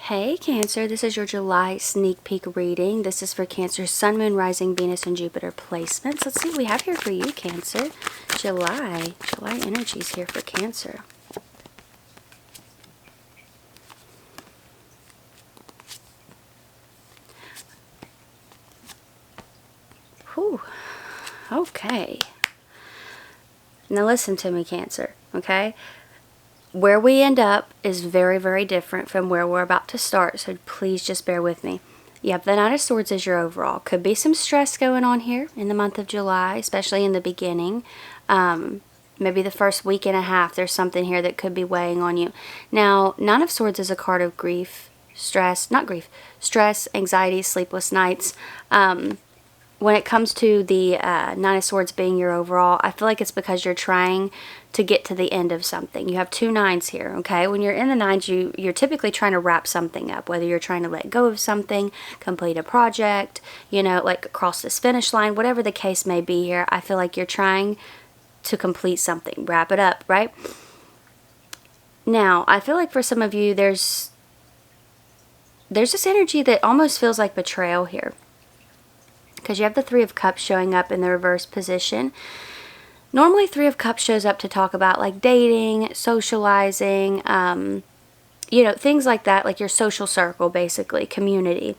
Hey Cancer, this is your July sneak peek reading. This is for Cancer, Sun, Moon, Rising, Venus, and Jupiter placements. Let's see what we have here for you, Cancer. July energies here for Cancer. Whew. Okay. Now listen to me, Cancer, okay? Where we end up is very, very different from where we're about to start, so please just bear with me. You have the Knight of Swords as your overall. Could be some stress going on here in the month of July, especially in the beginning. Maybe the first week and a half, there's something here that could be weighing on you. Now, Nine of Swords is a card of grief, stress, anxiety, sleepless nights. When it comes to the Nine of Swords being your overall, I feel like it's because you're trying to get to the end of something. You have two nines here, okay? When you're in the nines, you're typically trying to wrap something up, whether you're trying to let go of something, complete a project, you know, like cross this finish line, whatever the case may be here. I feel like you're trying to complete something, wrap it up, right? Now, I feel like for some of you, there's this energy that almost feels like betrayal here, because you have the Three of Cups showing up in the reverse position. Normally, Three of Cups shows up to talk about like dating, socializing, you know, things like that, like your social circle, basically, community.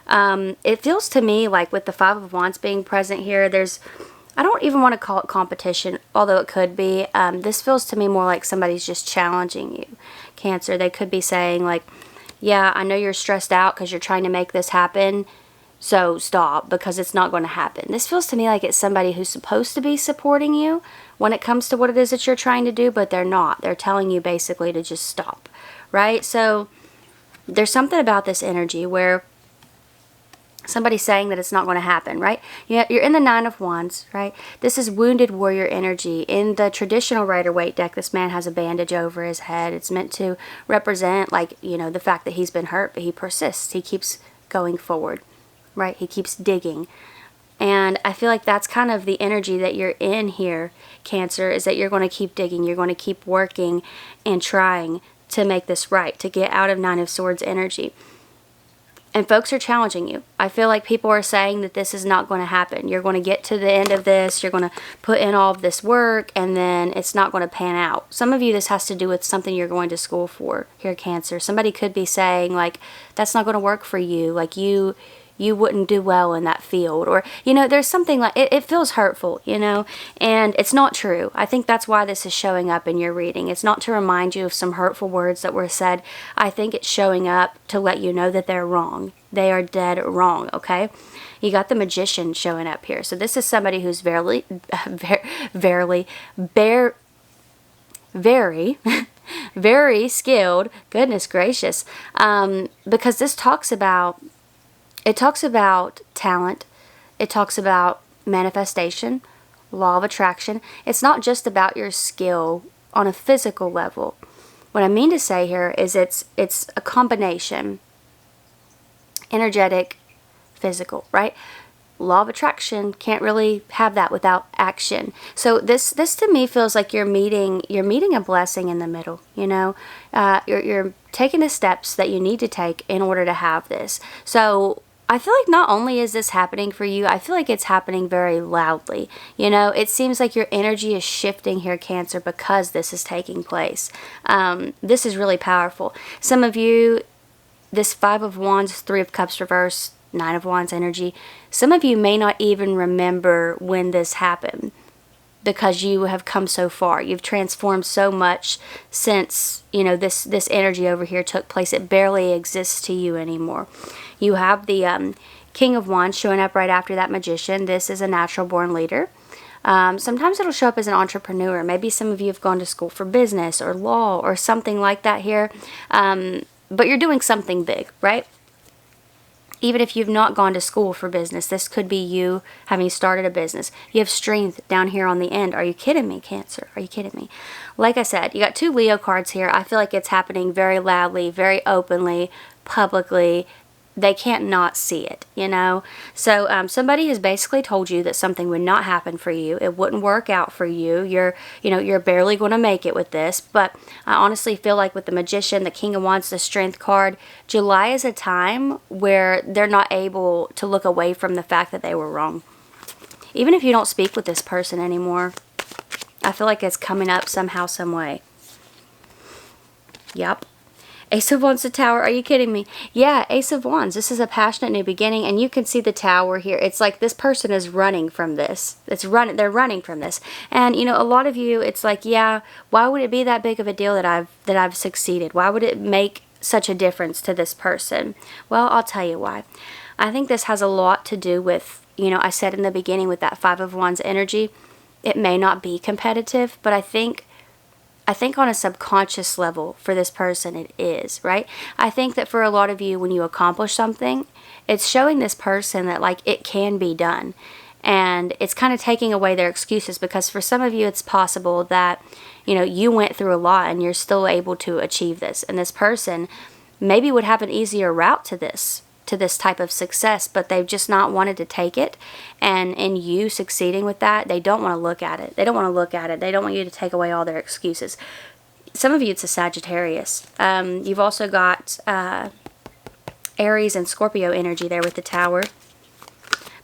It feels to me like with the Five of Wands being present here, I don't even want to call it competition, although it could be. This feels to me more like somebody's just challenging you, Cancer. They could be saying like, yeah, I know you're stressed out because you're trying to make this happen, so stop, because it's not going to happen. This feels to me like it's somebody who's supposed to be supporting you when it comes to what it is that you're trying to do, but they're not. They're telling you basically to just stop, right? So there's something about this energy where somebody's saying that it's not going to happen, right? You're in the Nine of Wands, right? This is wounded warrior energy. In the traditional Rider-Waite deck, this man has a bandage over his head. It's meant to represent, like, you know, the fact that he's been hurt, but he persists. He keeps going forward, right? He keeps digging. And I feel like that's kind of the energy that you're in here, Cancer, is that you're going to keep digging. You're going to keep working and trying to make this right, to get out of Nine of Swords energy. And folks are challenging you. I feel like people are saying that this is not going to happen. You're going to get to the end of this. You're going to put in all of this work, and then it's not going to pan out. Some of you, this has to do with something you're going to school for here, Cancer. Somebody could be saying, like, that's not going to work for you. Like, you wouldn't do well in that field, or, you know, there's something like it feels hurtful, you know, and it's not true. I think that's why this is showing up in your reading. It's not to remind you of some hurtful words that were said. I think it's showing up to let you know that they're wrong. They are dead wrong, okay? You got the Magician showing up here. So this is somebody who's very very skilled. Goodness gracious. Because this talks about talent. It talks about manifestation, law of attraction. It's not just about your skill on a physical level. What I mean to say here is it's a combination. Energetic, physical, right? Law of attraction can't really have that without action. So this to me feels like you're meeting a blessing in the middle, you know? You're taking the steps that you need to take in order to have this. So I feel like not only is this happening for you, I feel like it's happening very loudly. You know, it seems like your energy is shifting here, Cancer, because this is taking place. This is really powerful. Some of you, this Five of Wands, Three of Cups reverse, Nine of Wands energy, some of you may not even remember when this happened, because you have come so far. You've transformed so much since, you know, this energy over here took place. It barely exists to you anymore. You have the King of Wands showing up right after that Magician. This is a natural born leader. Sometimes it'll show up as an entrepreneur. Maybe some of you have gone to school for business or law or something like that here. But you're doing something big, right? Even if you've not gone to school for business, this could be you having started a business. You have strength down here on the end. Are you kidding me, Cancer? Are you kidding me? Like I said, you got two Leo cards here. I feel like it's happening very loudly, very openly, publicly. they can't not see it, you know. So somebody has basically told you that something would not happen for you. It wouldn't work out for you. You're barely going to make it with this. But I honestly feel like with the Magician, the King of Wands, the Strength card, July is a time where they're not able to look away from the fact that they were wrong. Even if you don't speak with this person anymore, I feel like it's coming up somehow, some way. Yep. Ace of Wands, the Tower. Are you kidding me? Yeah, Ace of Wands. This is a passionate new beginning, and you can see the Tower here. It's like this person is running from this. They're running from this. And you know, a lot of you, it's like, yeah, why would it be that big of a deal that I've succeeded? Why would it make such a difference to this person? Well, I'll tell you why. I think this has a lot to do with, you know, I said in the beginning with that Five of Wands energy, it may not be competitive, but I think on a subconscious level for this person it is, right? I think that for a lot of you, when you accomplish something, it's showing this person that like it can be done. And it's kind of taking away their excuses, because for some of you it's possible that, you know, you went through a lot and you're still able to achieve this. And this person maybe would have an easier route to this type of success, but they've just not wanted to take it. And in you succeeding with that, they don't want to look at it. They don't want to look at it. They don't want you to take away all their excuses. Some of you, it's a Sagittarius. You've also got Aries and Scorpio energy there with the Tower.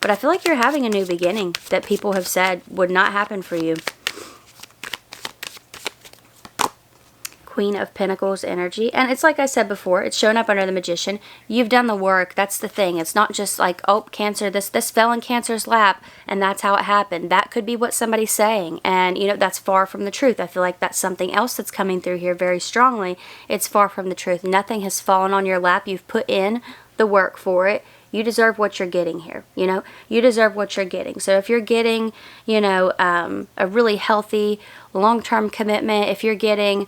But I feel like you're having a new beginning that people have said would not happen for you. Queen of Pentacles energy. And it's like I said before, it's shown up under the Magician. You've done the work. That's the thing. It's not just like, oh, Cancer, this fell in Cancer's lap and that's how it happened. That could be what somebody's saying. And, you know, that's far from the truth. I feel like that's something else that's coming through here very strongly. It's far from the truth. Nothing has fallen on your lap. You've put in the work for it. You deserve what you're getting here, you know. You deserve what you're getting. So if you're getting, you know, a really healthy long-term commitment, if you're getting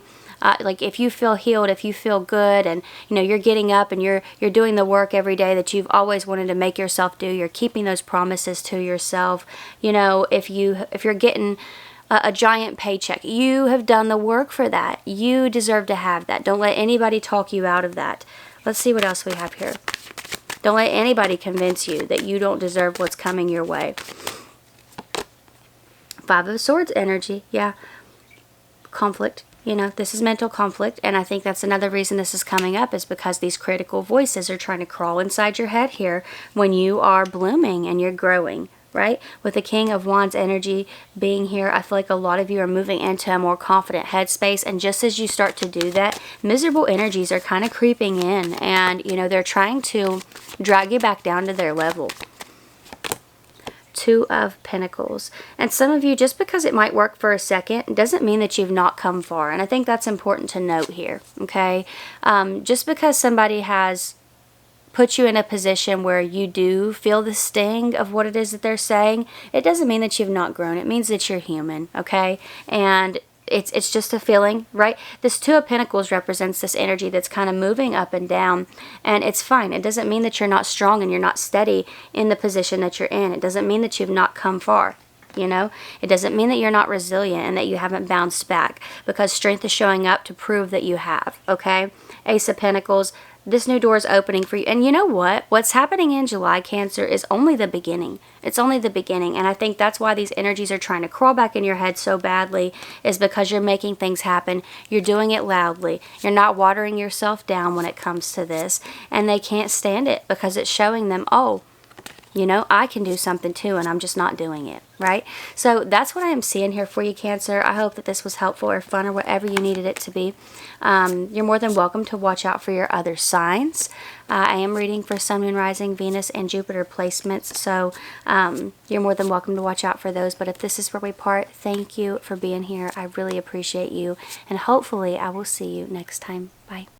like if you feel healed, if you feel good, and you know you're getting up and you're doing the work every day that you've always wanted to make yourself do, you're keeping those promises to yourself. You know, if you're getting a giant paycheck, you have done the work for that. You deserve to have that. Don't let anybody talk you out of that. Let's see what else we have here. Don't let anybody convince you that you don't deserve what's coming your way. Five of Swords energy. Yeah. Conflict. You know, this is mental conflict, and I think that's another reason this is coming up, is because these critical voices are trying to crawl inside your head here when you are blooming and you're growing, right? With the King of Wands energy being here, I feel like a lot of you are moving into a more confident headspace, and just as you start to do that, miserable energies are kind of creeping in, and, you know, they're trying to drag you back down to their level. Two of Pentacles. And some of you, just because it might work for a second doesn't mean that you've not come far. And I think that's important to note here, okay? Just because somebody has put you in a position where you do feel the sting of what it is that they're saying, it doesn't mean that you've not grown. It means that you're human, okay? And it's just a feeling, right? This Two of Pentacles represents this energy that's kind of moving up and down, and it's fine. It doesn't mean that you're not strong and you're not steady in the position that you're in. It doesn't mean that you've not come far, you know? It doesn't mean that you're not resilient and that you haven't bounced back, because strength is showing up to prove that you have, okay? Ace of Pentacles. This new door is opening for you. And you know what? What's happening in July, Cancer, is only the beginning. It's only the beginning. And I think that's why these energies are trying to crawl back in your head so badly, is because you're making things happen. You're doing it loudly. You're not watering yourself down when it comes to this. And they can't stand it, because it's showing them, oh, you know, I can do something too, and I'm just not doing it, right? So that's what I am seeing here for you, Cancer. I hope that this was helpful or fun or whatever you needed it to be. You're more than welcome to watch out for your other signs. I am reading for Sun, Moon, Rising, Venus, and Jupiter placements, so you're more than welcome to watch out for those. But if this is where we part, thank you for being here. I really appreciate you, and hopefully I will see you next time. Bye.